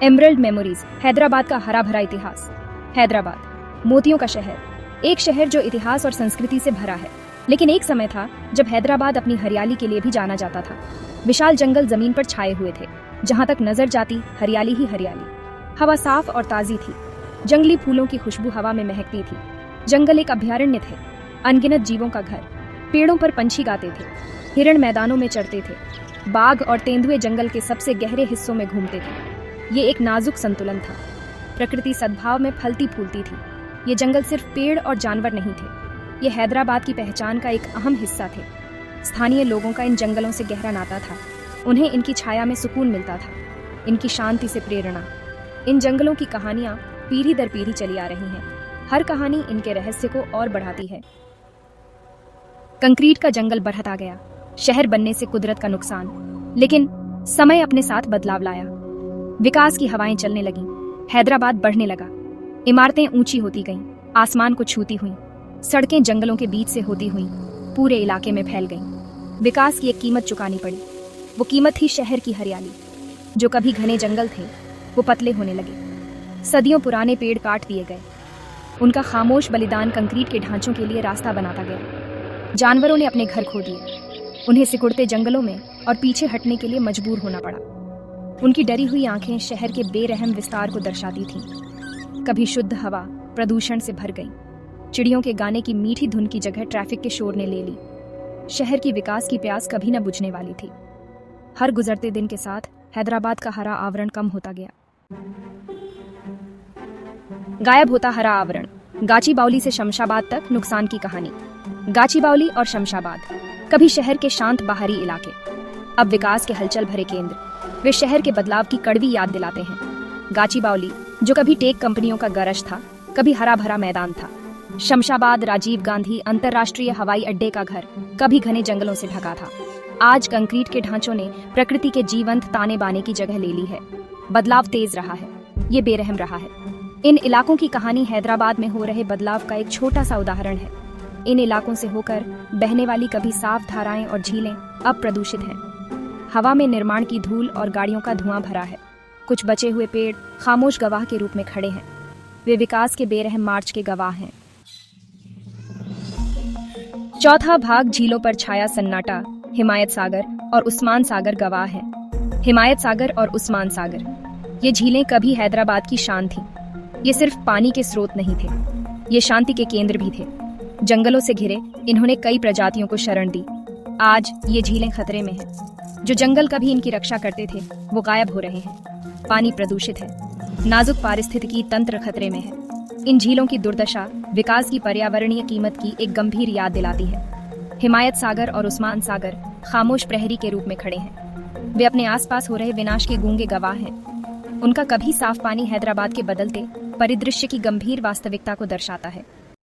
Emerald memories, Hyderabad का हरा भरा इतिहास। हैदराबाद, मोतियों का शहर, एक शहर जो इतिहास और संस्कृति से भरा है। लेकिन एक समय था जब हैदराबाद अपनी हरियाली के लिए भी जाना जाता था। विशाल जंगल जमीन पर छाए हुए थे, जहां तक नजर जाती हरियाली ही हरियाली। हवा साफ और ताजी थी, जंगली फूलों की खुशबू हवा में महकती थी। जंगल एक अभयारण्य थे, अनगिनत जीवों का घर। पेड़ों पर पंछी गाते थे, हिरण मैदानों में चढ़ते थे, बाघ और तेंदुए जंगल के सबसे गहरे हिस्सों में घूमते थे। ये एक नाजुक संतुलन था। प्रकृति सद्भाव में फलती फूलती थी। ये जंगल सिर्फ पेड़ और जानवर नहीं थे, ये हैदराबाद की पहचान का एक अहम हिस्सा थे। स्थानीय लोगों का इन जंगलों से गहरा नाता था। उन्हें इनकी छाया में सुकून मिलता था, इनकी शांति से प्रेरणा। इन जंगलों की कहानियां पीढ़ी दर पीढ़ी चली आ रही हैं। हर कहानी इनके रहस्य को और बढ़ाती है। कंक्रीट का जंगल बढ़ता गया, शहर बनने से कुदरत का नुकसान। लेकिन समय अपने साथ बदलाव लाया। विकास की हवाएं चलने लगीं, हैदराबाद बढ़ने लगा। इमारतें ऊंची होती गईं, आसमान को छूती हुईं, सड़कें जंगलों के बीच से होती हुईं पूरे इलाके में फैल गईं। विकास की एक कीमत चुकानी पड़ी। वो कीमत थी शहर की हरियाली। जो कभी घने जंगल थे, वो पतले होने लगे। सदियों पुराने पेड़ काट दिए गए। उनका खामोश बलिदान कंक्रीट के ढांचों के लिए रास्ता बनाता गया। जानवरों ने अपने घर खो दिए, उन्हें सिकुड़ते जंगलों में और पीछे हटने के लिए मजबूर होना पड़ा। उनकी डरी हुई आंखें शहर के बेरहम विस्तार को दर्शाती थीं। कभी शुद्ध हवा प्रदूषण से भर गई। चिड़ियों के गाने की मीठी धुन की जगह ट्रैफिक के शोर ने ले ली। शहर की विकास की प्यास कभी न बुझने वाली थी। हर गुजरते दिन के साथ हैदराबाद का हरा आवरण कम होता गया। गायब होता हरा आवरण। गाचीबावली से शमशाबाद तक नुकसान की कहानी। गाचीबावली और शमशाबाद, कभी शहर के शांत बाहरी इलाके, अब विकास के हलचल भरे केंद्र। वे शहर के बदलाव की कड़वी याद दिलाते हैं। गाचीबावली, जो कभी टेक कंपनियों का गरज था, कभी हरा भरा मैदान था। शमशाबाद, राजीव गांधी अंतर्राष्ट्रीय हवाई अड्डे का घर, कभी घने जंगलों से ढका था। आज कंक्रीट के ढांचों ने प्रकृति के जीवंत ताने बाने की जगह ले ली है। बदलाव तेज रहा है, ये बेरहम रहा है। इन इलाकों की कहानी हैदराबाद में हो रहे बदलाव का एक छोटा सा उदाहरण है। इन इलाकों से होकर बहने वाली कभी साफ धाराएं और झीलें अब प्रदूषित हैं। हवा में निर्माण की धूल और गाड़ियों का धुआं भरा है। कुछ बचे हुए पेड़ खामोश गवाह के रूप में खड़े हैं। वे विकास के बेरहम मार्च के गवाह हैं। चौथा भाग, झीलों पर छाया सन्नाटा। हिमायत सागर और उस्मान सागर गवाह हैं। हिमायत सागर और उस्मान सागर, ये झीलें कभी हैदराबाद की शान थीं। ये सिर्फ पानी के स्रोत नहीं थे, ये शांति के केंद्र भी थे। जंगलों से घिरे इन्होंने कई प्रजातियों को शरण दी। आज ये झीलें खतरे में हैं। जो जंगल कभी इनकी रक्षा करते थे, वो गायब हो रहे हैं। पानी प्रदूषित है, नाजुक पारिस्थितिकी तंत्र खतरे में है। इन झीलों की दुर्दशा विकास की पर्यावरणीय कीमत की एक गंभीर याद दिलाती है। हिमायत सागर और उस्मान सागर खामोश प्रहरी के रूप में खड़े हैं। वे अपने आसपास हो रहे विनाश के गूंगे गवाह हैं। उनका कभी साफ पानी हैदराबाद के बदलते परिदृश्य की गंभीर वास्तविकता को दर्शाता है।